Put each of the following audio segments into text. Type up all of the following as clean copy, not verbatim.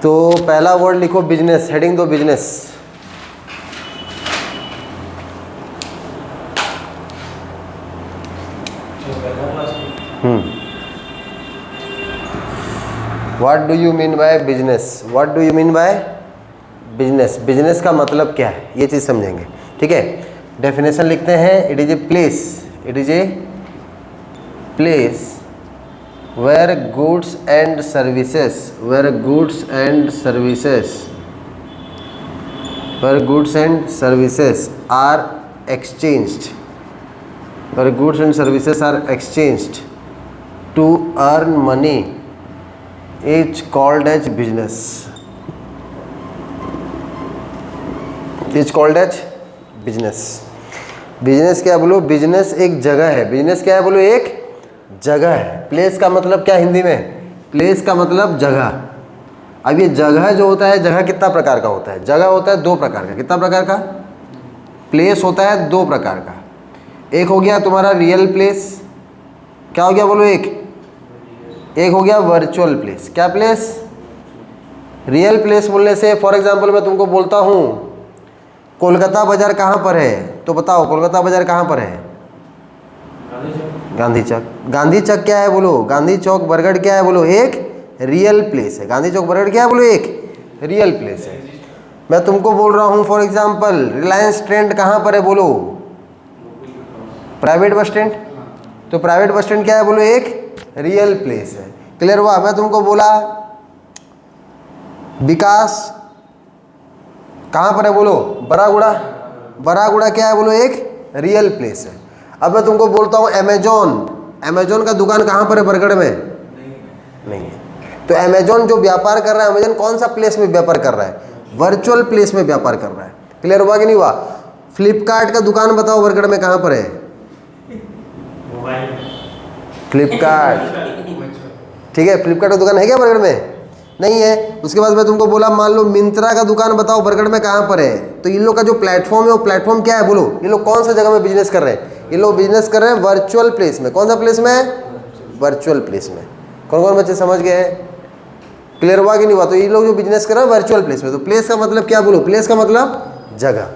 तो पहला वर्ड लिखो बिजनेस, हेडिंग दो business. What do you mean by business? What do you mean by business? Business का मतलब क्या है ये चीज़ समझेंगे, ठीक है। डेफिनेशन लिखते हैं, it is a place, it is a place where goods and services, where goods and services, where goods and services are exchanged, where goods and services are exchanged to earn money is called as business, is called as business। Business क्या बोलो? Business एक जगह है। Business क्या है बोलो? एक जगह है। प्लेस का मतलब क्या हिंदी में? प्लेस का मतलब जगह। अब ये जगह जो होता है, जगह कितना प्रकार का होता है? जगह होता है दो प्रकार का। कितना प्रकार का? प्लेस होता है दो प्रकार का। एक हो गया तुम्हारा रियल प्लेस, क्या हो गया बोलो? एक हो गया वर्चुअल प्लेस। क्या प्लेस? रियल प्लेस बोलने से फॉर एग्जांपल मैं तुमको बोलता हूँ कोलकाता बाजार कहाँ पर है, तो बताओ कोलकाता बाजार कहाँ पर है? गांधी चौक। गांधी चौक क्या है बोलो? गांधी चौक बरगढ़ क्या है बोलो? एक रियल प्लेस है। गांधी चौक बरगढ़ क्या है बोलो? एक रियल प्लेस है। मैं तुमको बोल रहा हूँ फॉर एग्जांपल रिलायंस ट्रेंड कहाँ पर है बोलो? Private bus stand. तो प्राइवेट बस स्टैंड क्या है बोलो? एक रियल प्लेस है। क्लियर हुआ? मैं तुमको बोला विकास कहाँ पर है बोलो? बरागुड़ा। बरागुड़ा क्या है बोलो? एक रियल प्लेस है। अब मैं तुमको बोलता हूँ अमेजोन, अमेजोन का दुकान कहाँ पर है? बरगढ़ में नहीं है। तो अमेजोन जो व्यापार कर रहा है, अमेजोन कौन सा प्लेस में व्यापार कर रहा है? वर्चुअल प्लेस में व्यापार कर रहा है। क्लियर हुआ कि नहीं हुआ? फ्लिपकार्ट का दुकान बताओ बरगढ़ में कहाँ पर है? फ्लिपकार्ट, ठीक है। फ्लिपकार्ट का दुकान है क्या बरगढ़ में? नहीं है। उसके बाद मैं तुमको बोला मान लो मिंत्रा का दुकान बताओ बरगढ़ में कहाँ पर है? तो इन लोग का जो प्लेटफॉर्म है वो प्लेटफॉर्म क्या है बोलो? ये लोग कौन सा जगह में बिजनेस कर रहे हैं? ये लोग बिजनेस कर रहे हैं वर्चुअल प्लेस में। कौन सा प्लेस में? वर्चुअल प्लेस में। कौन कौन बच्चे समझ गए हैं? क्लियर हुआ कि नहीं हुआ? तो ये लोग जो बिजनेस कर रहे हैं वर्चुअल प्लेस में। तो प्लेस का मतलब क्या बोलो? प्लेस का मतलब जगह।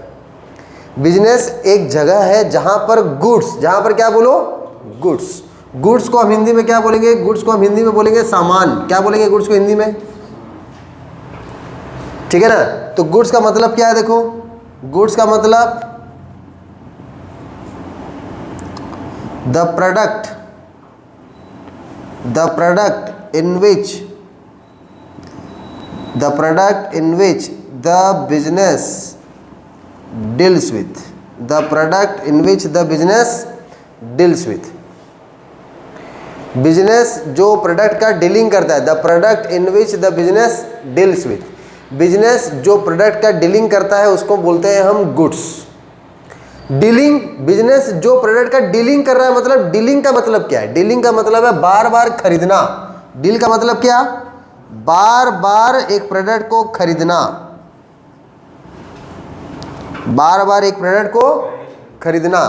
बिजनेस एक जगह है जहां पर गुड्स, जहां पर क्या बोलो? गुड्स। गुड्स को हम हिंदी में क्या बोलेंगे? गुड्स को हम हिंदी में बोलेंगे सामान। क्या बोलेंगे गुड्स को हिंदी में? ठीक है ना। तो गुड्स का मतलब क्या है? देखो गुड्स का मतलब the product in which the business deals with, the product in which the business deals with. Business जो प्रोडक्ट का डीलिंग करता है, the product in which the business deals with. Business जो प्रोडक्ट का डीलिंग करता है उसको बोलते हैं हम गुड्स। डीलिंग, बिजनेस जो प्रोडक्ट का डीलिंग कर रहा है, मतलब डीलिंग का मतलब क्या है? डीलिंग का मतलब है बार बार खरीदना। डील का मतलब क्या? बार बार एक प्रोडक्ट को खरीदना, बार बार एक प्रोडक्ट को खरीदना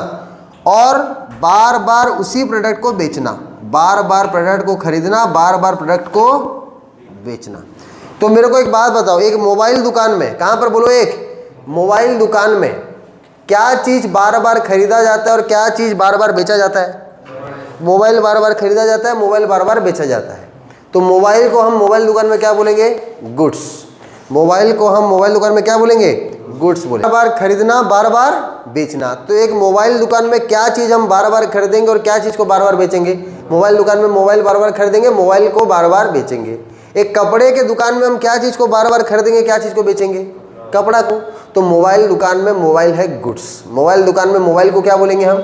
और बार बार उसी प्रोडक्ट को बेचना। बार बार प्रोडक्ट को खरीदना, बार बार प्रोडक्ट को बेचना। तो मेरे को एक बात बताओ, एक मोबाइल दुकान में, कहां पर बोलो? एक मोबाइल दुकान में क्या चीज बार बार खरीदा जाता है और क्या चीज बार बार बेचा जाता है? मोबाइल बार बार खरीदा जाता है, मोबाइल बार बार बेचा जाता है। तो मोबाइल को हम मोबाइल दुकान में क्या बोलेंगे? गुड्स। मोबाइल को हम मोबाइल दुकान में क्या बोलेंगे? गुड्स बोलेंगे। बार बार खरीदना, बार बार बेचना। तो एक मोबाइल दुकान में क्या चीज़ हम बार बार खरीदेंगे और क्या चीज़ को बार बार बेचेंगे? मोबाइल दुकान में मोबाइल बार बार खरीदेंगे, मोबाइल को बार बार बेचेंगे। एक कपड़े के दुकान में हम क्या चीज़ को बार बार खरीदेंगे, क्या चीज़ को बेचेंगे? कपड़ा को। तो मोबाइल दुकान में मोबाइल है गुड्स। मोबाइल दुकान में मोबाइल को क्या बोलेंगे हम?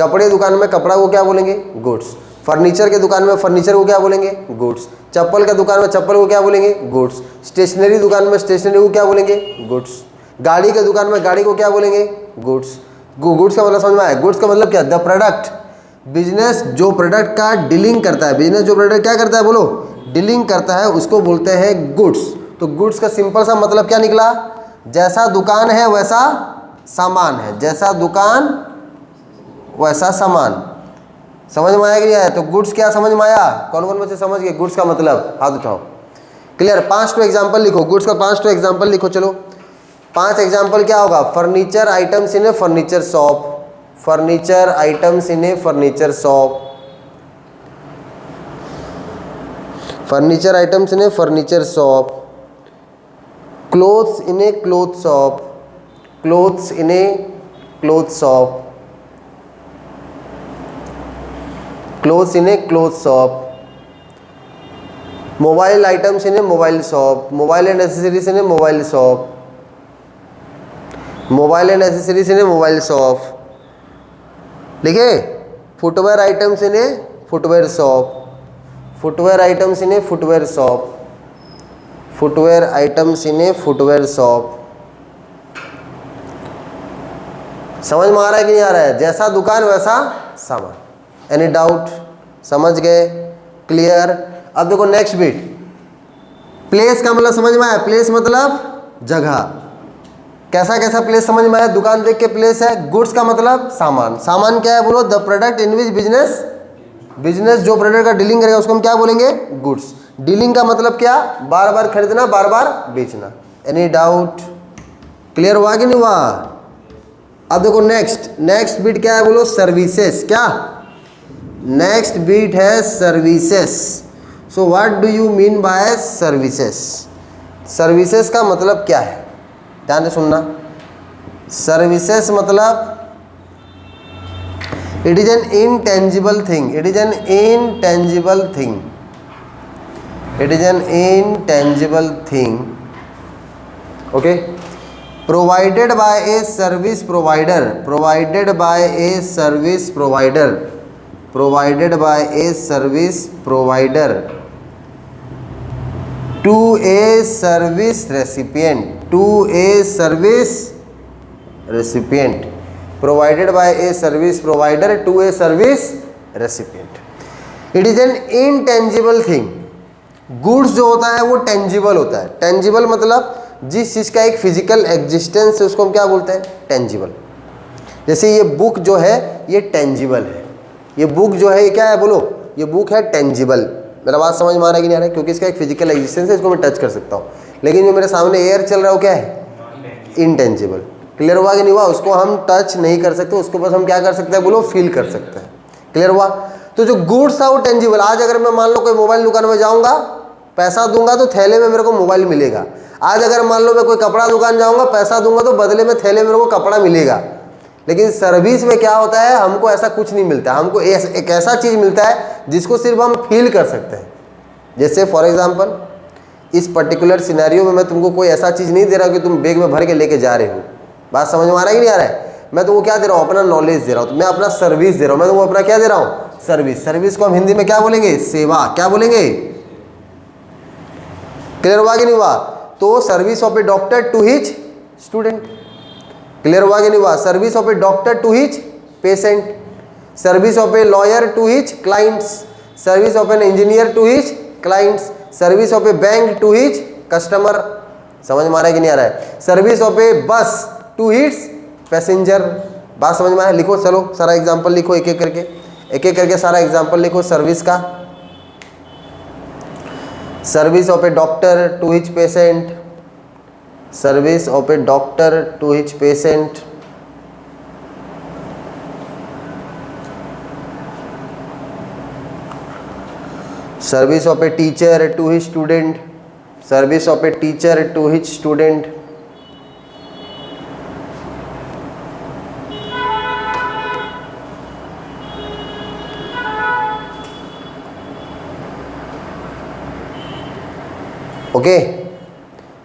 कपड़े दुकान में कपड़ा को क्या बोलेंगे? गुड्स। फर्नीचर के दुकान में फर्नीचर को क्या बोलेंगे? गुड्स। चप्पल के दुकान में चप्पल को क्या बोलेंगे? गुड्स। स्टेशनरी दुकान में स्टेशनरी को क्या बोलेंगे? गुड्स। गाड़ी के दुकान में गाड़ी को क्या बोलेंगे? गुड्स। गुड्स का मतलब समझ में आया? गुड्स का मतलब क्या? The product. बिजनेस जो प्रोडक्ट का डीलिंग करता है, बिजनेस जो प्रोडक्ट क्या करता है बोलो? डीलिंग करता है, उसको बोलते हैं गुड्स। तो गुड्स का सिंपल सा मतलब क्या निकला? जैसा दुकान है वैसा सामान है, जैसा दुकान वैसा सामान। समझ में आया कि नहीं आया? तो गुड्स क्या समझ में आया? कौन कौन बच्चे समझ गए गुड्स का मतलब? हाथ उठाओ। क्लियर? 5 टू एग्जाम्पल लिखो, गुड्स का 5 टू एग्जाम्पल लिखो। चलो 5 एग्जाम्पल क्या होगा? Furniture items in a furniture shop, furniture items in a furniture shop, furniture items in a furniture shop, clothes in a cloth shop, clothes in a cloth shop, clothes in a cloth shop, mobile items in a mobile shop, mobile and accessories in a mobile shop, mobile and accessories in a mobile shop, लिखे? Footwear items in a footwear shop, footwear items in a footwear shop, footwear items in a footwear shop. समझ में आ रहा है कि नहीं आ रहा है? जैसा दुकान वैसा सामान। Any doubt? समझ गए? क्लियर? अब देखो नेक्स्ट बिट, प्लेस का मतलब समझ में आया? प्लेस मतलब जगह। कैसा कैसा प्लेस समझ में आया? दुकान देख के प्लेस है। गुड्स का मतलब सामान। सामान क्या है बोलो? The product in which business, business जो प्रोडक्ट का डीलिंग करेगा उसको हम क्या बोलेंगे? गुड्स। डीलिंग का मतलब क्या? बार बार खरीदना, बार बार बेचना। Any doubt? क्लियर हुआ कि नहीं हुआ? अब देखो नेक्स्ट बिट क्या है बोलो? सर्विसेज। क्या? नेक्स्ट बिट है services. So what do you mean by services? Services का मतलब क्या है? ध्यान से सुनना। सर्विसेज मतलब it is an intangible thing, it is an intangible thing, it is an intangible thing, okay, provided by a service provider, provided by a service provider, provided by a service provider to a service recipient, to a service recipient, provided by a service provider to a service recipient. It is an intangible thing. Goods जो होता है वो tangible होता है। Tangible मतलब जिस चीज़ का एक फिजिकल एग्जिस्टेंस है उसको हम क्या बोलते हैं? टेंजिबल। जैसे ये बुक जो है ये टेंजिबल है, ये बुक जो है ये क्या है बोलो? ये बुक है टेंजिबल। मेरा बात समझ में आ रहा है कि नहीं आ रहा है? क्योंकि इसका एक फिजिकल एग्जिस्टेंस है, इसको मैं टच कर सकता हूँ। लेकिन जो मेरे सामने एयर चल रहा है वो क्या है? इनटेंजिबल। क्लियर हुआ कि नहीं हुआ? उसको हम टच नहीं कर सकते, उसको बस हम क्या कर सकते हैं बोलो? फील कर सकते हैं। क्लियर हुआ? तो जो गुड्स था वो टेंजिबल। आज अगर मैं मान लो कोई मोबाइल दुकान में जाऊँगा, पैसा दूंगा तो थैले में मेरे को मोबाइल मिलेगा। आज अगर मान लो मैं कोई कपड़ा दुकान जाऊँगा, पैसा दूंगा तो बदले में थैले में मेरे को कपड़ा मिलेगा। लेकिन सर्विस में क्या होता है? हमको ऐसा कुछ नहीं मिलता। हमको एक ऐसा चीज़ मिलता है जिसको सिर्फ हम फील कर सकते हैं। जैसे फॉर एग्जांपल इस पर्टिकुलर सिनेरियो में मैं तुमको कोई ऐसा चीज़ नहीं दे रहा कि तुम बैग में भर के लेके जा रहे हो। बात समझ में आ रहा है कि नहीं आ रहा है? मैं तुमको क्या दे रहा हूँ? अपना नॉलेज दे रहा हूँ। तो मैं अपना सर्विस दे रहा हूँ। मैं तुमको अपना क्या दे रहा हूँ? सर्विस। सर्विस को हम हिंदी में क्या बोलेंगे? सेवा। क्या बोलेंगे? क्लियर हुआ कि नहीं हुआ? तो service of a doctor to his student. Clear हुआ कि नहीं हुआ? Service of a doctor to his patient, service of a lawyer to his clients, service of an engineer to his clients, service of a bank to his customer. समझ में आ रहा है कि नहीं आ रहा है? सर्विस ऑफ ए बस टू हिज पैसेंजर। बात समझ में आया? लिखो, चलो सारा एग्जाम्पल लिखो एक एक करके सारा एग्जाम्पल लिखो सर्विस का। Service of a doctor to his patient, service of a doctor to his patient, service of a teacher to his student, service of a teacher to his student, okay,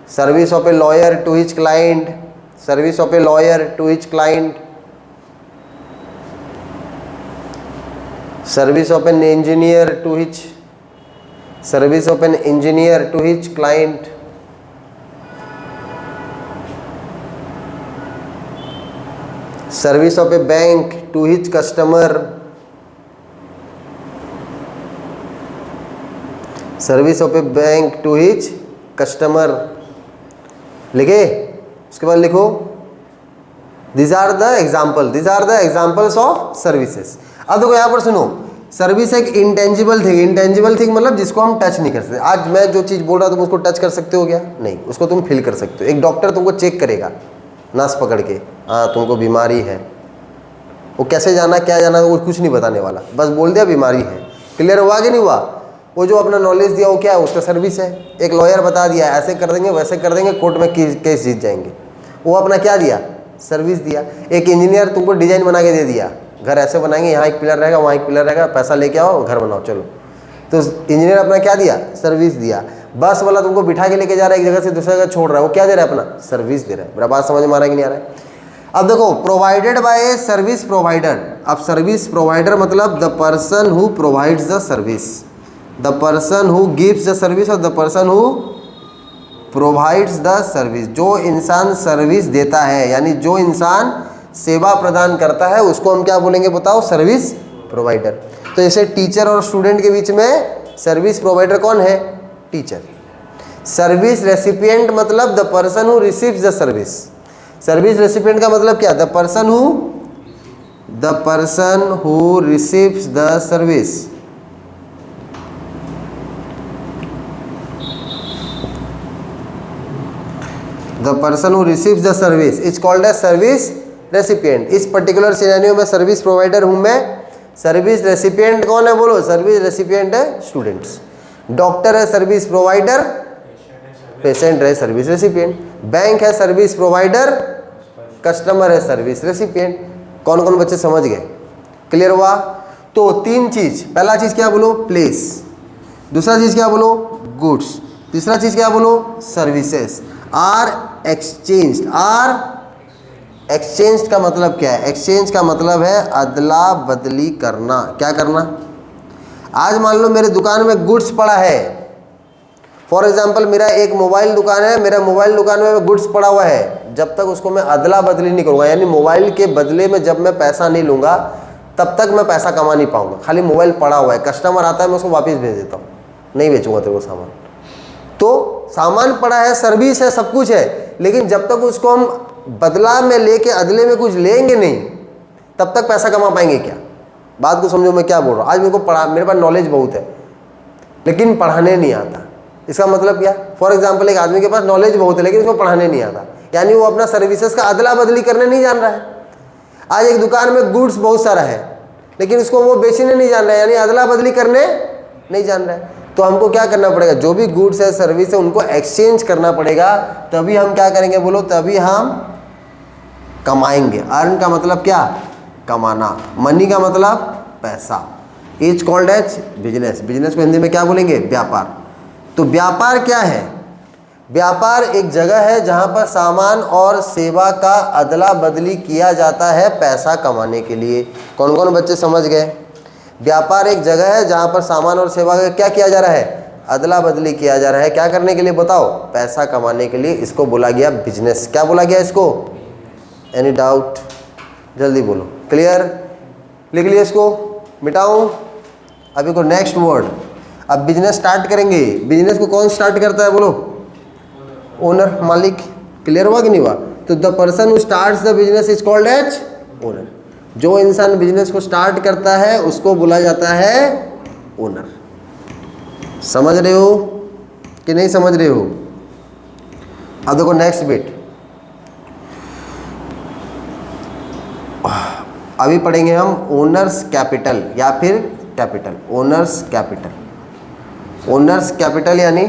service of a lawyer to his client, service of a lawyer to his client, service of an engineer to his, service of an engineer to his client, service of a bank to his customer, service of a bank to his customer. लिखे? उसके बाद लिखो these are the example, these are the examples of services. अब देखो यहाँ पर सुनो, service एक इंटेंजिबल थिंग, इंटेंजिबल थिंग मतलब जिसको हम टच नहीं कर सकते। आज मैं जो चीज़ बोल रहा हूँ तुम उसको टच कर सकते हो क्या? नहीं, उसको तुम फील कर सकते हो। एक डॉक्टर तुमको चेक करेगा नस पकड़ के, हाँ तुमको बीमारी है, वो कैसे जाना क्या जाना वो कुछ नहीं बताने वाला, बस बोल दिया बीमारी है। क्लियर हुआ कि नहीं हुआ? वो जो अपना नॉलेज दिया वो क्या है? उसका सर्विस है। एक लॉयर बता दिया ऐसे कर देंगे वैसे कर देंगे, कोर्ट में केस जीत जाएंगे, वो अपना क्या दिया? सर्विस दिया। एक इंजीनियर तुमको डिजाइन बना के दे दिया, घर ऐसे बनाएंगे, यहाँ एक पिलर रहेगा वहाँ एक पिलर रहेगा, पैसा लेके आओ घर बनाओ चलो, तो इंजीनियर अपना क्या दिया? सर्विस दिया। बस वाला तुमको बिठा के लेके जा रहा है एक जगह से दूसरी जगह छोड़ रहा है, वो क्या दे रहा है? अपना सर्विस दे रहा है। मेरा बात समझ में आ रहा है कि नहीं आ रहा है? अब देखो, provided by a service provider. अब सर्विस प्रोवाइडर मतलब the person who provides the service, the person who gives the service और the person who provides the service. जो इंसान सर्विस देता है यानी जो इंसान सेवा प्रदान करता है उसको हम क्या बोलेंगे बताओ? Service provider. तो जैसे टीचर और स्टूडेंट के बीच में सर्विस प्रोवाइडर कौन है? टीचर। सर्विस रेसिपिएंट मतलब the person who receives the service. Service recipient का मतलब क्या? The person who receives the service. The person who receives the service is called as service recipient. इस particular scenario में service provider हूं मैं, service recipient कौन है बोलो? सर्विस रेसिपिएंट है स्टूडेंट्स। डॉक्टर है सर्विस प्रोवाइडर, पेशेंट है सर्विस रेसिपिएंट। बैंक है सर्विस प्रोवाइडर, कस्टमर है सर्विस रेसिपिएंट। कौन कौन बच्चे समझ गए? क्लियर हुआ? तो तीन चीज, पहला चीज क्या बोलो? प्लेस। दूसरा चीज क्या बोलो? गुड्स। तीसरा चीज क्या बोलो? Services are exchanged. Are exchange का मतलब क्या है? एक्सचेंज का मतलब है अदला बदली करना। क्या करना? आज मान लो मेरे दुकान में गुड्स पड़ा है, फॉर एग्जाम्पल मेरा एक मोबाइल दुकान है, मेरा मोबाइल दुकान में गुड्स पड़ा हुआ है, जब तक उसको मैं अदला बदली नहीं करूँगा यानी मोबाइल के बदले में जब मैं पैसा नहीं लूँगा तब तक मैं पैसा कमा नहीं पाऊँगा। खाली मोबाइल पड़ा हुआ है, कस्टमर आता है मैं उसको वापस भेज देता हूँ, नहीं बेचूंगा तेरे को सामान। तो सामान पड़ा है, सर्विस है, सब कुछ है, लेकिन जब तक उसको हम बदला में लेके अदले में कुछ लेंगे नहीं तब तक पैसा कमा पाएंगे क्या? बात को समझो मैं क्या बोल रहा हूँ। आज मेरे को मेरे पास नॉलेज बहुत है लेकिन पढ़ाने नहीं आता। इसका मतलब क्या? फॉर एग्जाम्पल एक आदमी के पास नॉलेज बहुत है लेकिन उसको पढ़ाने नहीं आता, यानी वो अपना सर्विसेज का अदला बदली करने नहीं जान रहा है। आज एक दुकान में गुड्स बहुत सारा है लेकिन उसको वो बेचने नहीं जान रहा है, यानी अदला बदली करने नहीं जान रहा है। तो हमको क्या करना पड़ेगा? जो भी गुड्स है सर्विस है उनको एक्सचेंज करना पड़ेगा, तभी हम क्या करेंगे बोलो? तभी हम कमाएंगे। अर्न का मतलब क्या? कमाना। मनी का मतलब पैसा। Is called as business. Business को हिंदी में क्या बोलेंगे? व्यापार। तो व्यापार क्या है? व्यापार एक जगह है जहां पर सामान और सेवा का अदला बदली किया जाता है पैसा कमाने के लिए। कौन कौन बच्चे समझ गए? व्यापार एक जगह है जहां पर सामान और सेवा का क्या किया जा रहा है? अदला बदली किया जा रहा है। क्या करने के लिए बताओ? पैसा कमाने के लिए। इसको बोला गया बिजनेस। क्या बोला गया इसको? Any doubt? जल्दी बोलो। क्लियर? लिख लिया इसको? मिटाऊं? अभी को नेक्स्ट वर्ड। अब बिजनेस स्टार्ट करेंगे। बिजनेस को कौन स्टार्ट करता है बोलो? ओनर, मालिक। क्लियर हुआ कि नहीं हुआ? तो the person who starts the business is called as owner. जो इंसान बिजनेस को स्टार्ट करता है उसको बोला जाता है ओनर। समझ रहे हो कि नहीं समझ रहे हो? अब देखो नेक्स्ट बिट। अभी पढ़ेंगे हम ओनर्स कैपिटल या फिर capital. Owners capital. Owners capital यानी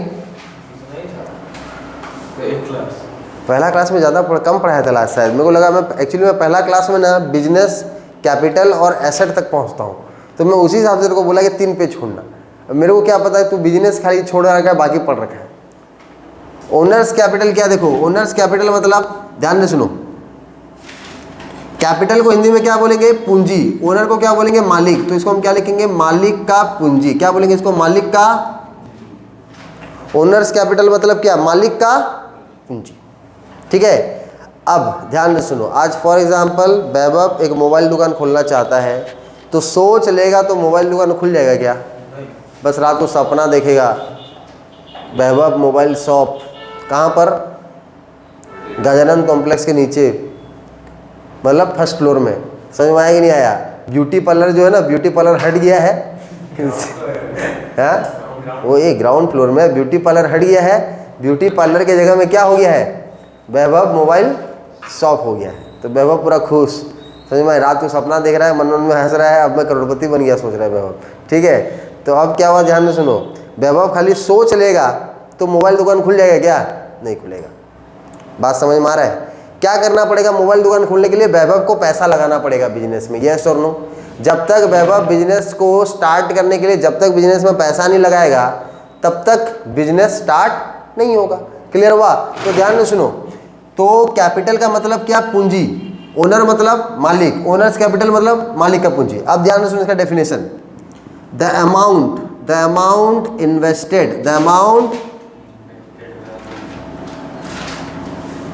पहला क्लास में ज़्यादा कम पढ़ाया था लास्ट शायद। मेरे को लगा मैं एक्चुअली मैं पहला क्लास में ना बिजनेस, कैपिटल और एसेट तक पहुंचता हूं, तो मैं उसी हिसाब से तेरे को बोला कि 3 पेज छोड़ना। मेरे को क्या पता है तू बिजनेस खाली छोड़ रखा है, बाकी पढ़ रखा है। ओनर्स कैपिटल क्या? देखो ओनर्स कैपिटल मतलब ध्यान से सुनो। कैपिटल को हिंदी में क्या बोलेंगे? पूंजी। ओनर को क्या बोलेंगे? मालिक। तो इसको हम क्या लिखेंगे? मालिक का पूंजी। क्या बोलेंगे इसको? मालिक का। ओनर्स कैपिटल मतलब क्या? मालिक का पूंजी। ठीक है। अब ध्यान से सुनो। आज फॉर एग्जांपल वैभव एक मोबाइल दुकान खोलना चाहता है, तो सोच लेगा तो मोबाइल दुकान खुल जाएगा क्या? बस रात को सपना देखेगा वैभव मोबाइल शॉप। कहाँ पर? गजानन कॉम्प्लेक्स के नीचे, मतलब फर्स्ट फ्लोर में। समझ में आया कि नहीं आया? ब्यूटी पार्लर जो है ना, ब्यूटी पार्लर हट गया है वो एक ग्राउंड फ्लोर में ब्यूटी पार्लर हट गया है। ब्यूटी पार्लर के जगह में क्या हो गया है, वैभव मोबाइल शॉप हो गया है। तो वैभव पूरा खुश, समझ में, रात को सपना देख रहा है, मन में हंस रहा है, अब मैं करोड़पति बन गया सोच रहा है वैभव। ठीक है, तो अब क्या हुआ, ध्यान में सुनो, वैभव खाली सोच लेगा तो मोबाइल दुकान खुल जाएगा क्या, नहीं खुलेगा। बात समझ में आ रहा है। क्या करना पड़ेगा मोबाइल दुकान खोलने के लिए, वैभव को पैसा लगाना पड़ेगा बिजनेस में, यस और नो। जब तक वैभव बिजनेस को स्टार्ट करने के लिए, जब तक बिजनेस में पैसा नहीं लगाएगा तब तक बिजनेस स्टार्ट नहीं होगा। क्लियर हुआ। तो ध्यान में सुनो, तो कैपिटल का मतलब क्या, पूंजी। ओनर मतलब मालिक, ओनर्स कैपिटल मतलब मालिक का पूंजी। अब ध्यान में सुनो इसका definition, the amount invested, the amount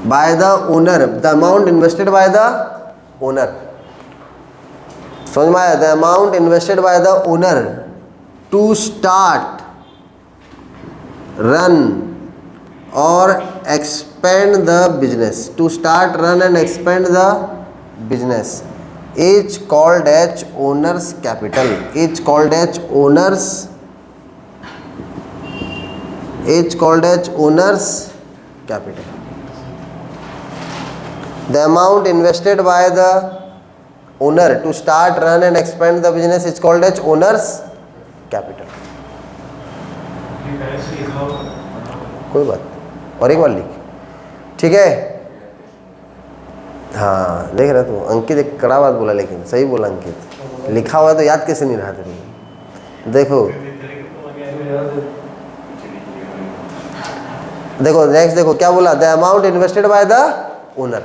by the owner, the amount invested by the owner, समझ में आया, the amount invested by the owner to start, run और expand the business, to start, run and expand the business is called as owner's capital, is called as owner's, is called as owner's capital. The amount invested by the owner to start, run and expand the business is called as owner's capital. कोई बात, और एक बार लिख, ठीक है। हाँ देख रहे तू, अंकित एक कड़ा बात बोला, लेकिन सही बोला अंकित, लिखा हुआ तो याद कैसे नहीं रहा तेरे। देखो देखो नेक्स्ट, देखो क्या बोला, the amount invested by the owner.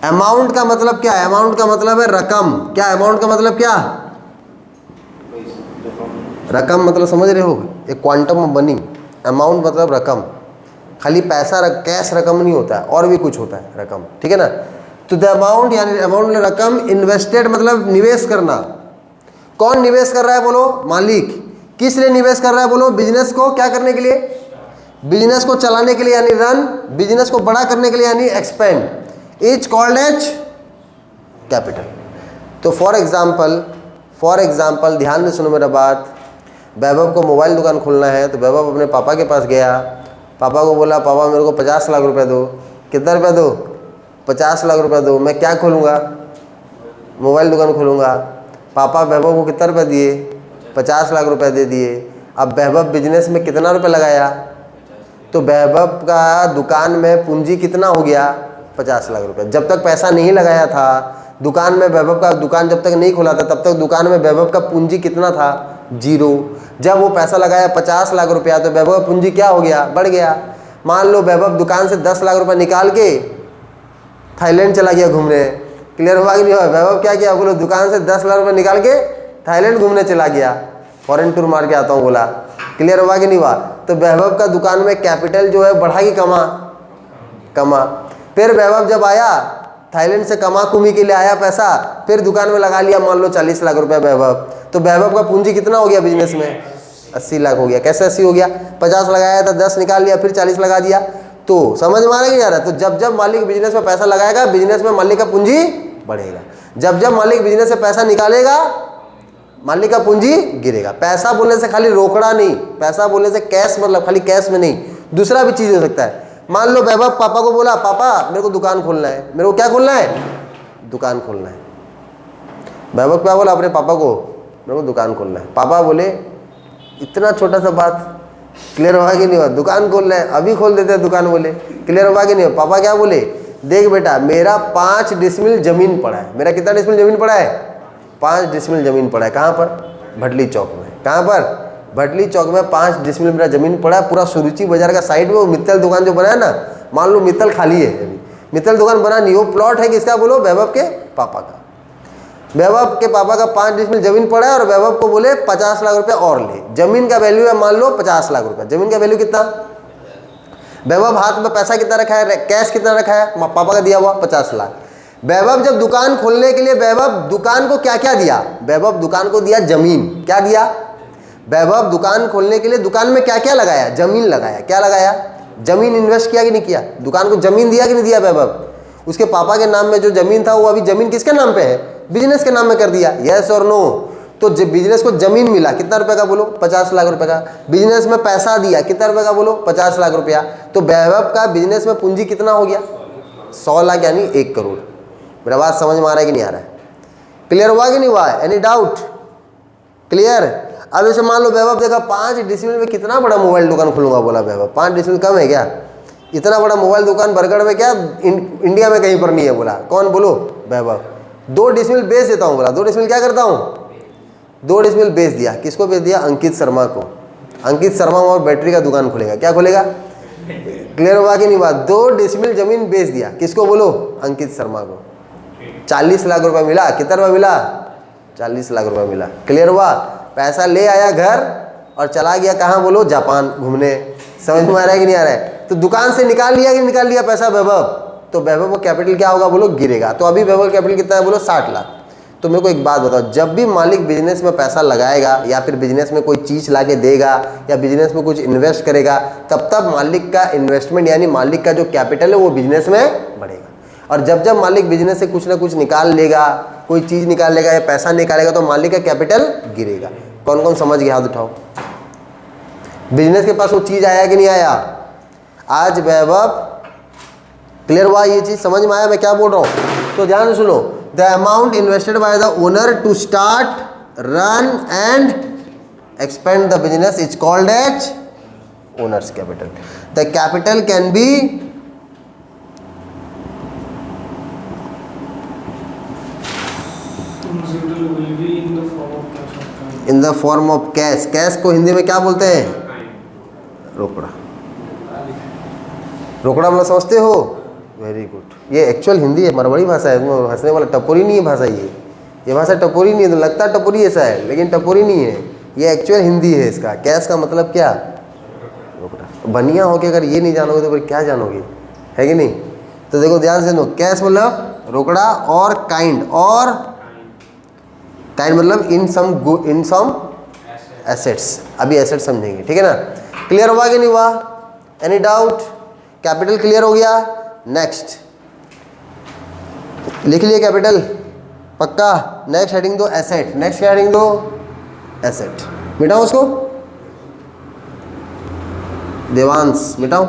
Amount का मतलब क्या है, अमाउंट का मतलब है रकम। क्या अमाउंट का मतलब क्या, रकम मतलब समझ रहे हो, एक क्वांटम ऑफ मनी। अमाउंट मतलब रकम, खाली पैसा कैश रकम नहीं होता है, और भी कुछ होता है रकम, ठीक है ना। तो द अमाउंट यानी अमाउंट में रकम, इन्वेस्टेड मतलब निवेश करना। कौन निवेश कर रहा है बोलो, मालिक। किस लिए निवेश कर रहा है बोलो, बिजनेस को क्या करने के लिए, बिजनेस को चलाने के लिए यानी रन, बिजनेस को बड़ा करने के लिए यानी expand, is called as capital. तो फॉर एग्जाम्पल ध्यान में सुनो मेरा बात, वैभव को मोबाइल दुकान खोलना है, तो वैभव अपने पापा के पास गया, पापा को बोला, पापा मेरे को 50 लाख रुपए दो। कितना रुपया दो, 50 लाख रुपया दो। मैं क्या खोलूँगा, मोबाइल दुकान खोलूँगा। पापा वैभव को कितना रुपया दिए, 50 लाख रुपया दे दिए। अब वैभव बिजनेस में कितना रुपया लगाया, तो वैभव का दुकान में पूंजी कितना हो गया, 50 लाख रुपए। जब तक पैसा नहीं लगाया था दुकान में, वैभव का दुकान जब तक नहीं खुला था तब तक दुकान में वैभव का पूंजी कितना था, 0। जब वो पैसा लगाया 50 लाख रुपया, तो वैभव का पूंजी क्या हो गया, बढ़ गया। मान लो वैभव दुकान से 10 लाख रुपया निकाल के थाईलैंड चला गया घूमने। क्लियर हुआ कि नहीं हुआ, वैभव क्या किया बोलो, दुकान से 10 लाख रुपया निकाल के थाईलैंड घूमने चला गया, फॉरेन टूर मार के आता हूँ बोला। क्लियर हुआ कि नहीं हुआ। तो वैभव का दुकान में कैपिटल जो है बढ़ा कि कमा। फिर वैभव जब आया थाईलैंड से कमा कुमी के लिए आया पैसा, फिर दुकान में लगा लिया मान लो 40 लाख रुपया वैभव। तो वैभव का पूंजी कितना हो गया बिजनेस में, 80 लाख हो गया। कैसे 80 हो गया, 50 लगाया था, 10 निकाल लिया, फिर 40 लगा दिया। तो समझ में आ रहा है कि यार। तो जब जब मालिक बिजनेस में पैसा लगाएगा, बिजनेस में मालिक का पूंजी बढ़ेगा। जब जब मालिक बिजनेस से पैसा निकालेगा, मालिक का पूंजी गिरेगा। पैसा बोलने से खाली रोकड़ा नहीं, पैसा बोलने से कैश मतलब खाली कैश में नहीं, दूसरा भी चीज़ हो सकता है। मान लो वैभव पापा को बोला, पापा मेरे को दुकान खोलना है, मेरे को क्या खोलना है, दुकान खोलना है। वैभव क्या बोला अपने पापा को, मेरे को दुकान खोलना है। पापा बोले इतना छोटा सा बात, क्लियर हुआ कि नहीं हुआ, दुकान खोलना है, अभी खोल देते हैं दुकान बोले। क्लियर हुआ कि नहीं हुआ। पापा क्या बोले, देख बेटा मेरा 5 डिसमिल जमीन पड़ा है। मेरा कितना डिसमिल जमीन पड़ा है, 5 डिसमिल जमीन पड़ा है। कहाँ पर, भटली चौक में। कहाँ पर, भटली चौक में 5 डिसमिल मेरा जमीन पड़ा है। पूरा सुरुचि बाजार का साइड में वो मित्तल दुकान जो बना है ना, मान लो मित्तल खाली है अभी, मित्तल दुकान बना नहीं, वो प्लॉट है किसका बोलो, वैभव के पापा का। वैभव के पापा का 5 डिसमिल जमीन पड़ा है और वैभव को बोले 50 लाख रुपया और ले। जमीन का वैल्यू है मान लो 50 लाख रुपया। जमीन का वैल्यू कितना, वैभव हाथ में पैसा कितना रखा है, कैश कितना रखा है, पापा का दिया हुआ 50 लाख। वैभव जब दुकान खोलने के लिए, वैभव दुकान को क्या क्या दिया, वैभव दुकान को दिया जमीन। क्या दिया, वैभव दुकान खोलने के लिए दुकान में क्या क्या लगाया, जमीन लगाया। क्या लगाया, जमीन इन्वेस्ट किया कि नहीं किया, दुकान को जमीन दिया कि नहीं दिया वैभव। उसके पापा के नाम में जो जमीन था वो अभी जमीन किसके नाम पे है, बिजनेस के नाम में कर दिया, यस और नो। तो बिजनेस को जमीन मिला, कितना रुपए का बोलो, 50 लाख रुपए का। बिजनेस में पैसा दिया, कितना रुपए का बोलो, 50 लाख रुपया। तो वैभव का बिजनेस में पूंजी कितना हो गया, 100 लाख यानी 1 करोड़। मेरा बात समझ में आ रहा है कि नहीं आ रहा है? क्लियर हुआ कि नहीं हुआ है? Any doubt? क्लियर? अब इसे मान लो वैभव देखा 5 डिसिमिल में कितना बड़ा मोबाइल दुकान खोलूंगा, बोला वैभव 5 डिसिमिल कम है क्या? इतना बड़ा मोबाइल दुकान बरगढ़ में क्या इंडिया में कहीं पर नहीं है, बोला। कौन? बोलो वैभव। 2 डिसिमिल बेच देता हूँ, बोला। 2 डिसिमिल क्या करता हूँ, 2 डिसिमिल बेच दिया। किसको बेच दिया? अंकित शर्मा को। अंकित शर्मा और बैटरी का दुकान खोलेगा, क्या खोलेगा? क्लियर हुआ कि नहीं बात? 2 डिसिमिल जमीन बेच दिया, किसको बोलो? अंकित शर्मा को। 40 लाख रुपए मिला। कितना रुपया मिला? 40 लाख रुपए मिला। क्लियर हुआ? पैसा ले आया घर और चला गया कहाँ, बोलो? जापान घूमने। समझ में आ रहा है कि नहीं आ रहा है? तो दुकान से निकाल लिया कि निकाल लिया पैसा वैभव, तो वैभव का कैपिटल क्या होगा, बोलो? गिरेगा। तो अभी वैभव कैपिटल कितना है, बोलो? 60 लाख। तो मेरे को एक बात बताओ, जब भी मालिक बिजनेस में पैसा लगाएगा या फिर बिजनेस में कोई चीज़ ला के देगा या बिजनेस में कुछ इन्वेस्ट करेगा, तब तब मालिक का इन्वेस्टमेंट यानी मालिक का जो कैपिटल है वो बिजनेस में बढ़ेगा। और जब जब मालिक बिजनेस से कुछ ना कुछ निकाल लेगा, कोई चीज़ निकाल लेगा या पैसा निकालेगा, तो मालिक का कैपिटल गिरेगा। कौन कौन समझ गया, हाथ उठाओ। बिजनेस के पास वो चीज़ आया कि नहीं आया? आज वैभव, क्लियर हुआ? ये चीज़ समझ में आया मैं क्या बोल रहा हूँ? तो ध्यान से सुनो। The amount invested by the owner to start, run and expand the business is called as owner's capital. The capital can be in the form of cash. Cash को हिंदी में क्या बोलते हैं? रोकड़ा। रोकड़ा मतलब समझते हो? Very good. ये एक्चुअल हिंदी है, मरवाड़ी भाषा है, हंसने वाला टपोरी नहीं है भाषा। ये भाषा टपोरी नहीं है, तो लगता टपोरी ऐसा है लेकिन टपोरी नहीं है, ये एक्चुअल हिंदी है इसका। कैश का मतलब क्या? रोकड़ा। बनिया होके अगर ये नहीं जानोगे तो फिर क्या जानोगे, है कि नहीं? तो देखो ध्यान से सुनो, कैश मतलब रोकड़ा, और काइंड, और काइंड मतलब इन सम एसेट्स। अभी एसेट समझेंगे, ठीक है ना? क्लियर हुआ कि नहीं हुआ? Any doubt? कैपिटल क्लियर हो गया। नेक्स्ट लिख लिए कैपिटल, पक्का? नेक्स्ट हेडिंग दो एसेट। नेक्स्ट क्या हेडिंग दो? एसेट। मिटाओ उसको, देवांश मिटाओ।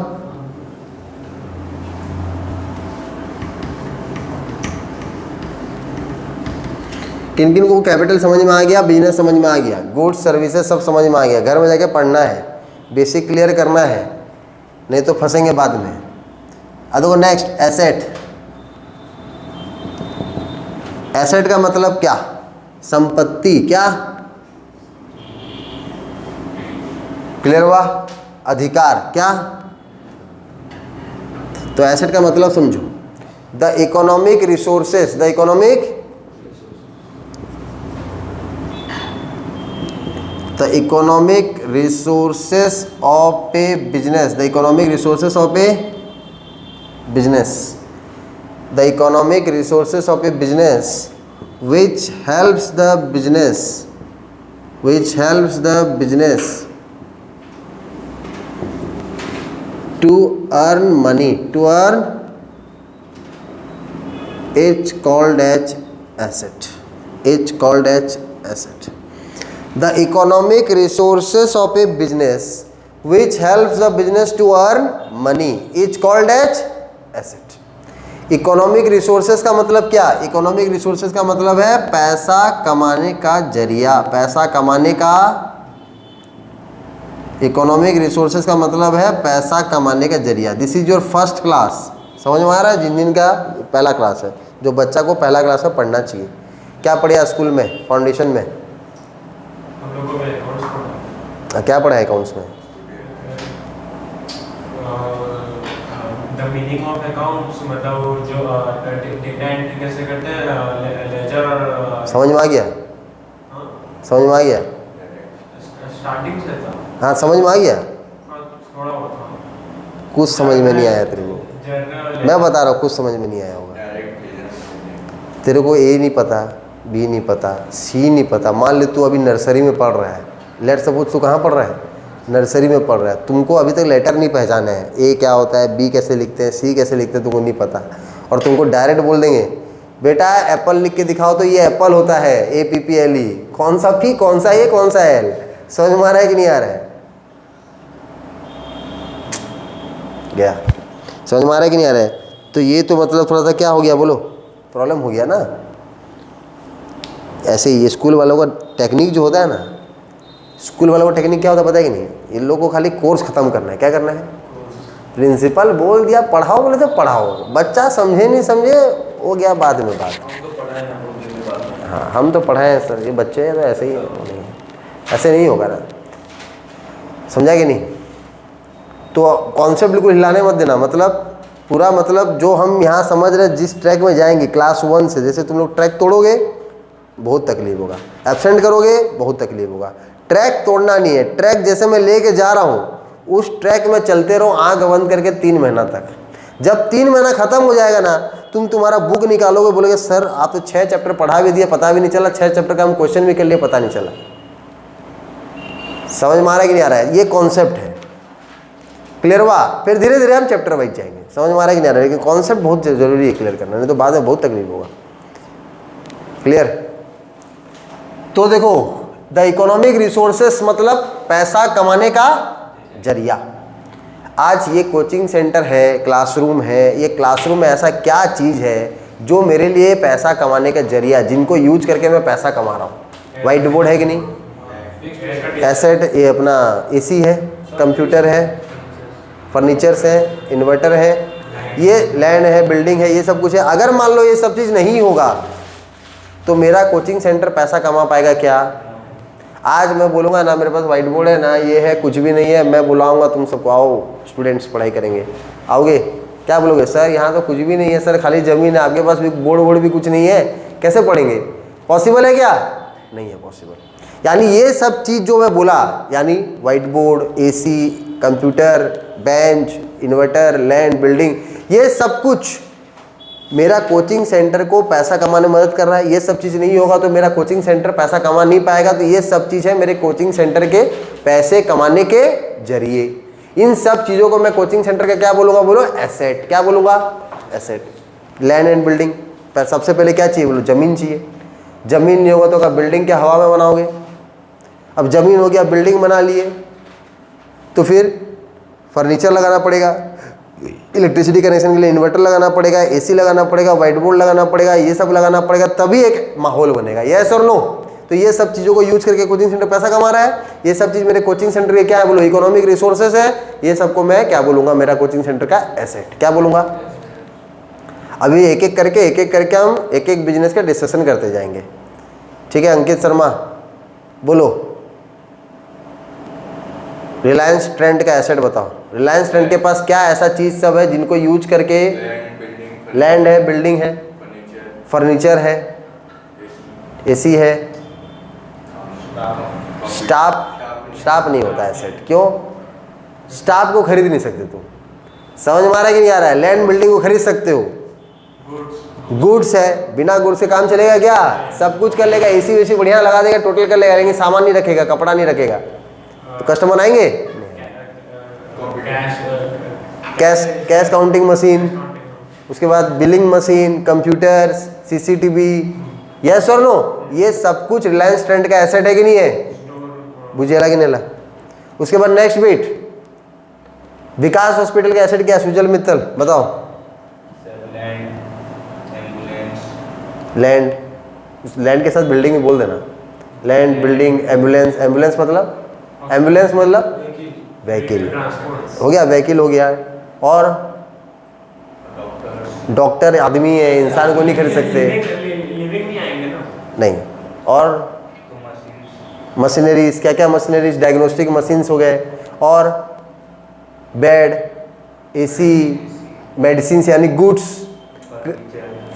किन किन को कैपिटल समझ में आ गया, बिजनेस समझ में आ गया, गुड्स सर्विसेज सब समझ में आ गया? घर में जाके पढ़ना है, बेसिक क्लियर करना है, नहीं तो फंसेंगे बाद में। अब देखो नेक्स्ट एसेट। एसेट का मतलब क्या? संपत्ति। क्या? क्लियर हुआ? अधिकार। क्या? तो एसेट का मतलब समझो, the economic resources, the economic resources of a business, the economic resources of a business, the economic resources of a business which helps the business to earn money, it's called as asset. The economic resources of a business which helps the business to earn money is called as asset. Economic resources का मतलब क्या? Economic resources का मतलब है पैसा कमाने का जरिया, पैसा कमाने का। इकोनॉमिक रिसोर्सेज का मतलब है पैसा कमाने का जरिया। This is your first class. समझ में आ रहा है? जिन का पहला क्लास है, जो बच्चा को पहला क्लास में पढ़ना चाहिए। क्या पढ़े स्कूल में, फाउंडेशन में? क्या पढ़ा है अकाउंट्स में? द मीनिंग ऑफ अकाउंट्स, मतलब जो डेटा एंट्री कैसे करते हैं, लेजर और समझ में आ गया? समझ में आ गया? स्टार्टिंग से था। हाँ समझ में आ गया? थोड़ा बहुत कुछ समझ में नहीं आया तेरे को, मैं बता रहा हूँ, कुछ समझ में नहीं आया होगा तेरे को। ए नहीं पता, बी नहीं पता, सी नहीं पता। मान ले तू अभी नर्सरी में पढ़ रहा है, लेट सपोज तू कहाँ पढ़ रहा है? नर्सरी में पढ़ रहा है। तुमको अभी तक लेटर नहीं पहचाना है, ए क्या होता है, बी कैसे लिखते हैं, सी कैसे लिखते हैं, तुमको नहीं पता। और तुमको डायरेक्ट बोल देंगे बेटा एप्पल लिख के दिखाओ तो ये एप्पल होता है, APPLE। कौन सा पी, कौन सा ए, कौन सा एल, समझ में आ रहा है कि नहीं आ रहा है? गया, समझ में आ रहा है कि नहीं आ रहा है? तो ये तो मतलब थोड़ा सा क्या हो गया, बोलो, प्रॉब्लम हो गया ना। ऐसे ये स्कूल वालों का टेक्निक जो होता है ना, स्कूल वालों का टेक्निक क्या होता है पता है कि नहीं? इन लोगों को खाली कोर्स खत्म करना है। क्या करना है? प्रिंसिपल बोल दिया पढ़ाओ, बोले तो पढ़ाओ, बच्चा समझे नहीं समझे हो गया बाद में बात। हाँ हम तो पढ़ाए सर, ये बच्चे हैं तो ऐसे ही नहीं, ऐसे नहीं होगा ना, समझा कि नहीं? तो कॉन्सेप्ट बिल्कुल हिलाने मत देना, मतलब पूरा, मतलब जो हम यहाँ समझ रहे जिस ट्रैक में जाएंगे क्लास 1 से, जैसे तुम लोग ट्रैक तोड़ोगे बहुत तकलीफ होगा, एब्सेंट करोगे बहुत तकलीफ होगा। ट्रैक तोड़ना नहीं है, ट्रैक जैसे मैं लेके जा रहा हूँ उस ट्रैक में चलते रहो आंख बंद करके 3 महीना तक। जब 3 महीना खत्म हो जाएगा ना, तुम तुम्हारा बुक निकालोगे, बोलोगे सर आप तो 6 चैप्टर पढ़ा भी दिए, पता भी नहीं चला, 6 चैप्टर का हम क्वेश्चन भी कर लिए, पता नहीं चला। समझ में आ रहा है कि नहीं आ रहा है? ये कॉन्सेप्ट है, क्लियर हुआ? फिर धीरे धीरे हम चैप्टर वाइज जाएंगे। समझ में आ रहा है कि नहीं आ रहा है? लेकिन कॉन्सेप्ट बहुत जरूरी है क्लियर करना, नहीं तो बाद में बहुत तकलीफ होगा। क्लियर? तो देखो, द इकोनॉमिक रिसोर्सेस मतलब पैसा कमाने का जरिया। आज ये कोचिंग सेंटर है, क्लासरूम है, ये क्लासरूम में ऐसा क्या चीज़ है जो मेरे लिए पैसा कमाने का जरिया, जिनको यूज करके मैं पैसा कमा रहा हूँ? वाइट बोर्ड है कि नहीं, एसेट, ये अपना AC है, कंप्यूटर है, फर्नीचर्स है, इन्वर्टर है, ये लैंड है, बिल्डिंग है, ये सब कुछ है। अगर मान लो ये सब चीज़ नहीं होगा तो मेरा कोचिंग सेंटर पैसा कमा पाएगा क्या? आज मैं बोलूँगा ना मेरे पास वाइट बोर्ड है ना, ये है, कुछ भी नहीं है, मैं बुलाऊंगा तुम सबको, आओ स्टूडेंट्स पढ़ाई करेंगे, आओगे? क्या बोलोगे? सर यहाँ तो कुछ भी नहीं है सर, खाली ज़मीन है, आपके पास भी बोर्ड वोर्ड भी कुछ नहीं है, कैसे पढ़ेंगे? पॉसिबल है क्या? नहीं है पॉसिबल। यानी ये सब चीज़ जो मैं बोला, यानी white board, AC, computer, bench, inverter, land, building, ये सब कुछ मेरा कोचिंग सेंटर को पैसा कमाने में मदद कर रहा है। ये सब चीज़ नहीं होगा तो मेरा कोचिंग सेंटर पैसा कमा नहीं पाएगा। तो ये सब चीज़ है मेरे कोचिंग सेंटर के पैसे कमाने के जरिए। इन सब चीज़ों को मैं कोचिंग सेंटर का क्या बोलूँगा? बोलो एसेट। क्या बोलूँगा? एसेट। लैंड एंड बिल्डिंग, सबसे पहले क्या चाहिए? बोलो ज़मीन चाहिए। ज़मीन नहीं होगा तो क्या बिल्डिंग क्या हवा में बनाओगे? अब ज़मीन हो गया, बिल्डिंग बना लिए, तो फिर फर्नीचर लगाना पड़ेगा, इलेक्ट्रिसिटी कनेक्शन के लिए इन्वर्टर लगाना पड़ेगा, AC लगाना पड़ेगा, वाइट बोर्ड लगाना पड़ेगा, ये सब लगाना पड़ेगा, तभी एक माहौल बनेगा। यस और नो? तो ये सब चीज़ों को यूज करके कोचिंग सेंटर पैसा कमा रहा है। ये सब चीज़ मेरे कोचिंग सेंटर के क्या है? बोलो इकोनॉमिक रिसोर्सेज है। ये सबको मैं क्या बोलूँगा? मेरा कोचिंग सेंटर का एसेट। क्या बोलूँगा? अभी एक एक करके हम एक एक बिजनेस का डिस्कशन करते जाएंगे। ठीक है? अंकित शर्मा बोलो, रिलायंस ट्रेंड का एसेट बताओ। रिलायंस ट्रेंड के पास क्या ऐसा चीज़ सब है जिनको यूज करके? लैंड है, बिल्डिंग है, फर्नीचर है, AC है, स्टाफ नहीं होता एसेट। क्यों? स्टाफ को खरीद नहीं सकते तुम। समझ में आ रहा है कि नहीं आ रहा है? लैंड बिल्डिंग को खरीद सकते हो, गुड्स है, बिना गुड्स से काम चलेगा क्या? सब कुछ कर लेगा, AC वेसी बढ़िया लगा देगा, टोटल कर लेगा, लेकिन सामान नहीं रखेगा, कपड़ा नहीं रखेगा, तो कस्टमर आएंगे? कैश काउंटिंग मशीन, उसके बाद billing machine, computers, CCTV, yes और नो? ये सब कुछ रिलायंस ट्रेंड का एसेट है कि नहीं है? बुझेला कि नहीं ला? उसके बाद नेक्स्ट बीट, विकास हॉस्पिटल का एसेट क्या? सुजल मित्तल बताओ। लैंड, लैंड के साथ बिल्डिंग भी बोल देना। Land, building, ambulance. एम्बुलेंस मतलब? एम्बुलेंस मतलब व्हीकल हो गया, व्हीकल हो गया। और डॉक्टर आदमी है, इंसान को नहीं खरीद सकते, लिविंग नहीं आएंगे ना? नहीं। और मशीनरीज, क्या क्या मशीनरीज? डायग्नोस्टिक मशीन्स हो गए, और बेड, AC, मेडिसिन यानी गुड्स,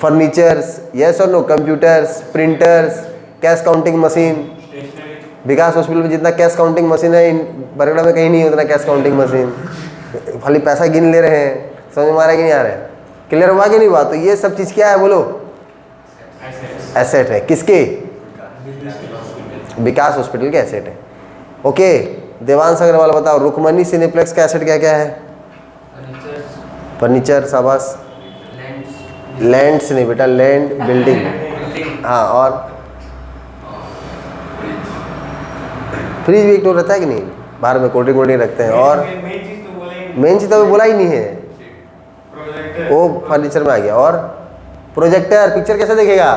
फर्नीचर्स, यस और no? Computers, printers, cash counting machine. Vikas hospital में जितना कैश काउंटिंग मशीन है बरगड़ा में कहीं नहीं है उतना कैश काउंटिंग मशीन, खाली पैसा गिन ले रहे हैं। समझ में आ रहा है कि नहीं आ रहा है? क्लियर हुआ कि नहीं हुआ? तो ये सब चीज़ क्या है? बोलो एसेट है। किसके? विकास हॉस्पिटल के एसेट है। ओके, देवांश अग्रवाल बताओ, रुक्मणी सिनेप्लेक्स का एसेट क्या क्या है? फर्नीचर, शाबाश। लैंड से नहीं बेटा, लैंड बिल्डिंग। हाँ, और फ्रिज भी एक तो रहता है कि नहीं, बाहर में कोल्ड ड्रिंक वोल्ड ड्रिंक रखते हैं। और मेन चीज़ तो अभी बोला ही नहीं है, वो फर्नीचर में आ गया। और प्रोजेक्टर, पिक्चर कैसे देखेगा?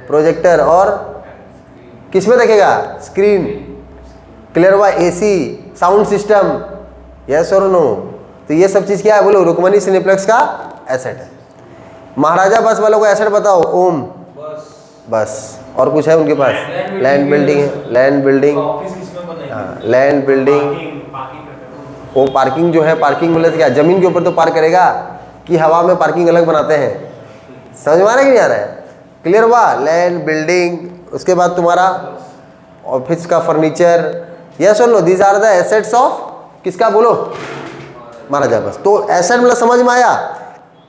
प्रोजेक्टर। और किस में देखेगा? स्क्रीन। क्लियर हुआ? एसी, साउंड सिस्टम, यस और नो? तो ये सब चीज़ क्या है बोलो? रुक्मणी सिनेप्लेक्स का एसेट है। महाराजा बस वालों को एसेट बताओ। ओम बस। और कुछ है उनके पास? लैंड बिल्डिंग है, लैंड बिल्डिंग। हाँ, लैंड बिल्डिंग। वो पार्किंग जो है, पार्किंग बोले तो क्या जमीन के ऊपर तो पार्क करेगा कि हवा में पार्किंग अलग बनाते हैं? समझ में आ रहा है कि नहीं आ रहा है? क्लियर हुआ? Land building. उसके बाद तुम्हारा ऑफिस का फर्नीचर। यस और no? These are the assets of किसका बोलो? महाराजा बस। तो एसेट मतलब समझ में आया?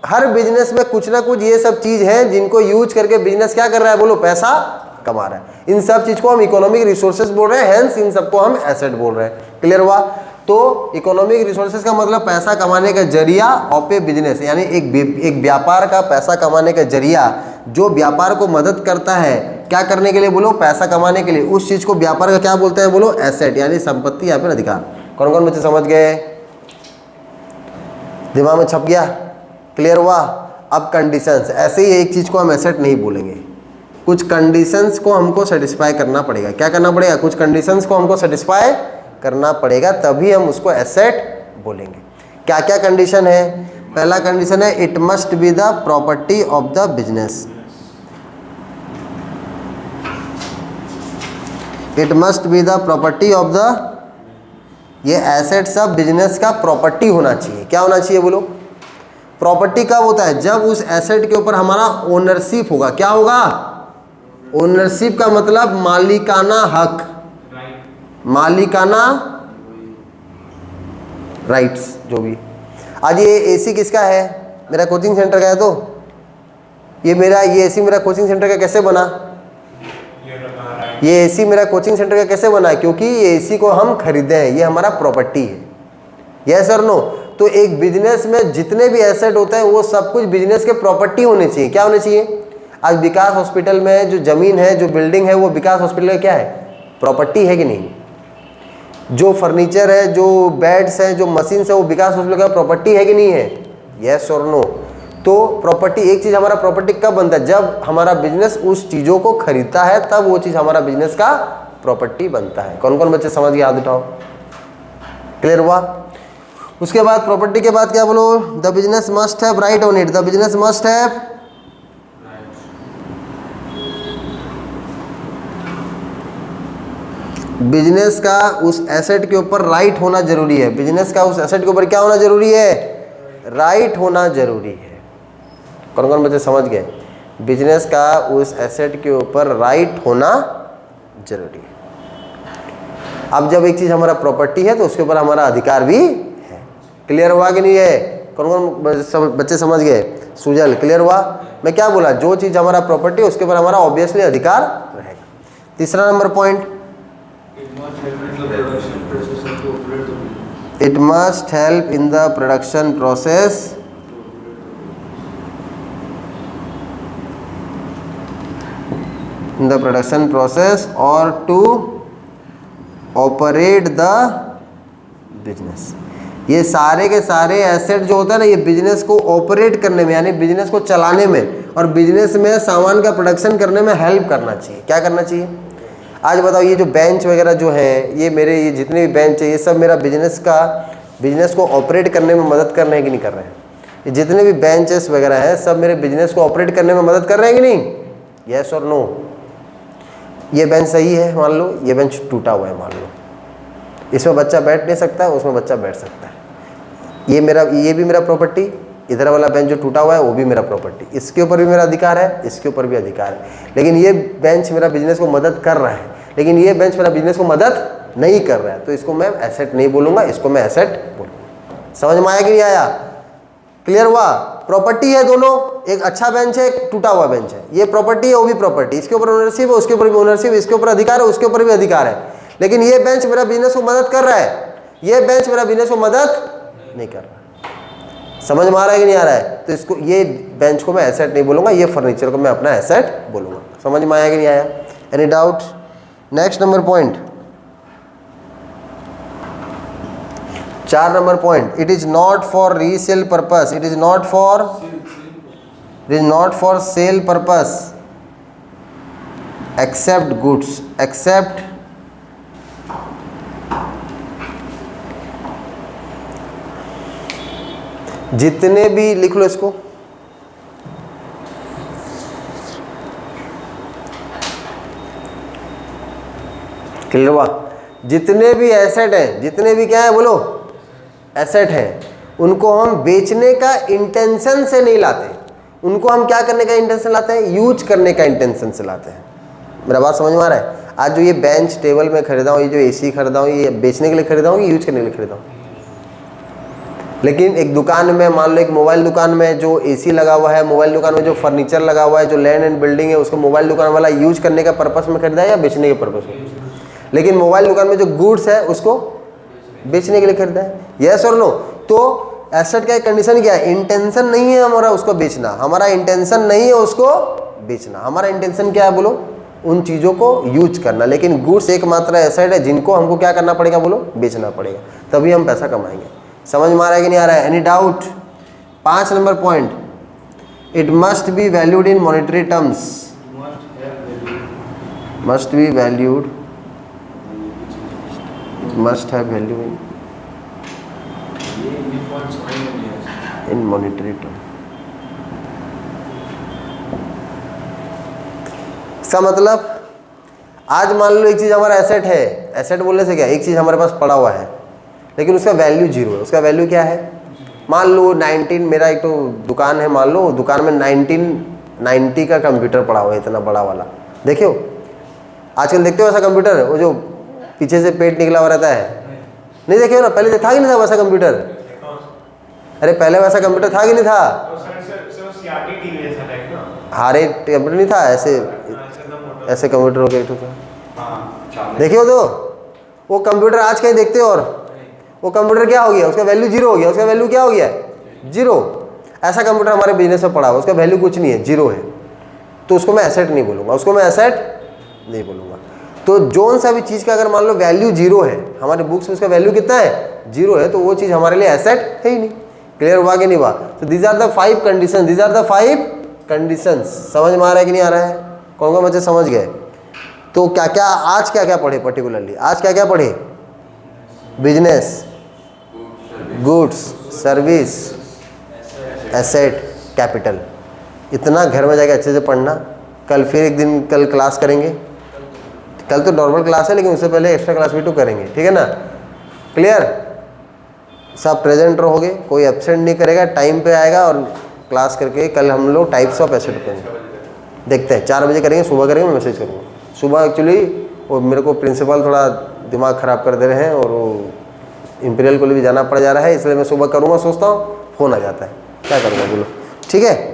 हर बिजनेस में कुछ ना कुछ ये सब चीज़ है जिनको यूज करके बिजनेस क्या कर रहा है बोलो? पैसा कमा रहा है। इन सब चीज़ को हम इकोनॉमिक रिसोर्सेज बोल रहे हैं, हेंस इन सबको हम एसेट बोल रहे हैं। क्लियर हुआ? तो इकोनॉमिक रिसोर्सेज का मतलब पैसा कमाने का जरिया ऑफ ए बिजनेस, यानी एक व्यापार का पैसा कमाने का जरिया जो व्यापार को मदद करता है क्या करने के लिए बोलो? पैसा कमाने के लिए। उस चीज़ को व्यापार का क्या बोलते हैं बोलो? एसेट, यानी संपत्ति या फिर अधिकार। कौन कौन बच्चे समझ गए? दिमाग में छप गया? क्लियर हुआ? अब कंडीशंस, ऐसे ही एक चीज़ को हम एसेट नहीं बोलेंगे, कुछ कंडीशंस को हमको सेटिस्फाई करना पड़ेगा। क्या करना पड़ेगा? कुछ कंडीशंस को हमको सेटिस्फाई करना पड़ेगा, तभी हम उसको एसेट बोलेंगे। क्या क्या कंडीशन है? पहला कंडीशन है it must be the property of the business. It must be the property of the, ये एसेट सब बिजनेस का प्रॉपर्टी होना चाहिए। क्या होना चाहिए बोलो? प्रॉपर्टी कब होता है? जब उस एसेट के ऊपर हमारा ओनरशिप होगा। क्या होगा? ओनरशिप का मतलब मालिकाना हक, मालिकाना राइट्स जो भी। आज ये एसी किसका है? मेरा कोचिंग सेंटर का है। तो ये एसी मेरा कोचिंग सेंटर का कैसे बना? ये एसी मेरा कोचिंग सेंटर का कैसे बना? क्योंकि ये एसी को हम खरीदे हैं, ये हमारा प्रॉपर्टी है। यस और नो? तो एक बिजनेस में जितने भी एसेट होते हैं वो सब कुछ बिजनेस के प्रॉपर्टी होने चाहिए। क्या होने चाहिए? आज विकास हॉस्पिटल में जो जमीन है, जो बिल्डिंग है, वो विकास हॉस्पिटल का क्या है? प्रॉपर्टी है कि नहीं? जो फर्नीचर है, जो बेड्स हैं, जो मशीन्स है, वो विकास हॉस्पिटल का प्रॉपर्टी है कि नहीं है? यस और नो? तो प्रॉपर्टी, एक चीज़ हमारा प्रॉपर्टी कब बनता है? जब हमारा बिजनेस उस चीज़ों को खरीदता है, तब वो चीज़ हमारा बिजनेस का प्रॉपर्टी बनता है। कौन कौन बच्चे समझ के हाथ उठाओ? क्लियर हुआ? उसके बाद प्रॉपर्टी के बाद क्या बोलो? The business must have right on it. The business must have business का उस एसेट के ऊपर राइट होना जरूरी है। बिजनेस का उस एसेट के ऊपर क्या होना जरूरी है? राइट होना जरूरी है। कौन कौन बच्चे समझ गए? बिजनेस का उस एसेट के ऊपर राइट होना जरूरी है। अब जब एक चीज़ हमारा प्रॉपर्टी है तो उसके ऊपर हमारा अधिकार भी है। क्लियर हुआ कि नहीं है? कौन कौन बच्चे समझ गए? सुजल क्लियर हुआ? मैं क्या बोला? जो चीज़ हमारा प्रॉपर्टी है उसके ऊपर हमारा ऑब्वियसली अधिकार रहेगा। तीसरा number point, it must help in the production process or to operate the business। ये सारे के सारे एसेट जो होता है ना, ये बिजनेस को ऑपरेट करने में, यानी बिजनेस को चलाने में और बिजनेस में सामान का प्रोडक्शन करने में हेल्प करना चाहिए। क्या करना चाहिए? आज बताओ, ये जो बेंच वगैरह जो है, ये मेरे ये जितने भी बेंच है, ये सब मेरा बिजनेस को ऑपरेट करने में मदद कर रहे हैं कि नहीं कर रहे हैं? ये जितने भी बेंचेस वगैरह हैं सब मेरे बिजनेस को ऑपरेट करने में मदद कर रहे हैं कि नहीं? यस और नो? ये बेंच सही है मान लो, ये बेंच टूटा हुआ है मान लो, इसमें बच्चा बैठ नहीं सकता, उसमें बच्चा बैठ सकता है। ये भी मेरा प्रॉपर्टी, इधर वाला बेंच जो टूटा हुआ है वो भी मेरा प्रॉपर्टी, इसके ऊपर भी मेरा अधिकार है, इसके ऊपर भी अधिकार है। लेकिन ये बेंच मेरा बिजनेस को मदद कर रहा है, लेकिन ये बेंच मेरा बिजनेस को मदद नहीं कर रहा है, तो इसको मैं एसेट नहीं बोलूँगा, इसको मैं एसेट बोलूँगा। समझ में आया कि नहीं आया? क्लियर हुआ? प्रॉपर्टी है दोनों, एक अच्छा बेंच है, एक टूटा हुआ बेंच है। ये प्रॉपर्टी है, वो भी प्रॉपर्टी, इसके ऊपर ओनरशिप है, उसके ऊपर भी ओनरशिप, इसके ऊपर अधिकार है, उसके ऊपर भी अधिकार है। लेकिन ये बेंच मेरा बिजनेस को मदद कर रहा है, ये बेंच मेरा बिजनेस को मदद नहीं कर रहा। समझ में आ रहा है कि नहीं आ रहा है? तो इसको, ये बेंच को मैं एसेट नहीं बोलूँगा, ये फर्नीचर को मैं अपना एसेट बोलूँगा। समझ में आया कि नहीं आया? Any doubt? Next number point, 4 number point, it is not for resale purpose, it is not for sale purpose except goods, except जितने भी, लिख लो इसको, क्लियर हुआ? जितने भी एसेट हैं, जितने भी क्या है बोलो, एसेट हैं, उनको हम बेचने का इंटेंशन से नहीं लाते, उनको हम क्या करने का इंटेंशन लाते हैं? यूज करने का इंटेंशन से लाते हैं। मेरा बात समझ में आ रहा है? आज जो ये बेंच टेबल में खरीदा हूँ, ये जो एसी खरीदा हूँ, ये बेचने के लिए खरीदा हूँ, ये यूज करने के लिए खरीदा हूँ। लेकिन एक दुकान में, मान लो एक मोबाइल दुकान में जो एसी लगा हुआ है, मोबाइल दुकान में जो फर्नीचर लगा हुआ है, जो लैंड एंड बिल्डिंग है, उसको मोबाइल दुकान वाला यूज करने का पर्पस में खरीदा है या बेचने के पर्पस में? लेकिन मोबाइल दुकान में जो गुड्स है उसको बेचने के लिए खरीदा है। यस और नो? तो एसेट का एक कंडीशन क्या है? इंटेंशन नहीं है हमारा उसको बेचना, हमारा इंटेंशन नहीं है उसको बेचना, हमारा इंटेंशन क्या है बोलो? उन चीज़ों को यूज करना। लेकिन गुड्स एकमात्र एसेट है जिनको हमको क्या करना पड़ेगा बोलो? बेचना पड़ेगा, तभी हम पैसा कमाएंगे। समझ में आ रहा है कि नहीं आ रहा है? Any doubt? 5 number point, it must be valued in monetary terms, must be valued, must have value in monetary term। इसका मतलब आज मान लो एक चीज़ हमारा एसेट है, एसेट बोलने से क्या, एक चीज़ हमारे पास पड़ा हुआ है लेकिन उसका वैल्यू 0 है। उसका वैल्यू क्या है? मान लो 19, मेरा एक तो दुकान है, मान लो दुकान में 1990 का कंप्यूटर पड़ा हुआ है, इतना बड़ा वाला। देखियो आजकल देखते हो ऐसा कंप्यूटर, वो जो पीछे से पेट निकला हुआ रहता है, नहीं देखे हो ना? पहले था कि नहीं था वैसा कंप्यूटर? अरे पहले वैसा कंप्यूटर था कि नहीं था? हारे कंप्यूटर नहीं था, ऐसे कंप्यूटर हो गए था, देखिए हो? तो वो कंप्यूटर आज कहीं देखते हो, और वो कंप्यूटर क्या हो गया? उसका वैल्यू 0 हो गया। उसका वैल्यू क्या हो गया? 0। ऐसा कंप्यूटर हमारे बिजनेस में पड़ा हुआ, उसका वैल्यू कुछ नहीं है, 0 है, तो उसको मैं एसेट नहीं बोलूँगा, उसको मैं एसेट नहीं बोलूँगा। तो जोन सा भी चीज़ का अगर मान लो वैल्यू 0 है, हमारे बुक्स में उसका वैल्यू कितना है? 0 है, तो वो चीज़ हमारे लिए एसेट है ही नहीं। क्लियर हुआ कि नहीं हुआ? तो these are the 5 condition, these are the 5 conditions. समझ में आ रहा है कि नहीं आ रहा है? कौन कौन बच्चे समझ गए? तो क्या क्या आज क्या क्या पढ़े पर्टिकुलरली? आज क्या क्या पढ़े? Business, goods, service, asset, capital. इतना घर में जाके अच्छे से पढ़ना। कल फिर एक दिन कल क्लास करेंगे, कल तो नॉर्मल क्लास है लेकिन उससे पहले एक्स्ट्रा क्लास भी तो करेंगे, ठीक है ना? क्लियर? सब प्रेजेंट रहोगे, कोई एब्सेंट नहीं करेगा, टाइम पे आएगा और क्लास करके कल हम लोग टाइप्स ऑफ एसेट करेंगे। देखते हैं 4 बजे करेंगे, सुबह करेंगे, मैं मैसेज करूँगा सुबह। एक्चुअली वो मेरे को प्रिंसिपल थोड़ा दिमाग ख़राब कर दे रहे हैं और वो इंपीरियल को भी जाना पड़ जा रहा है, इसलिए मैं सुबह करूँगा, सोचता हूँ, फ़ोन आ जाता है, क्या करूँगा बोलो? ठीक है।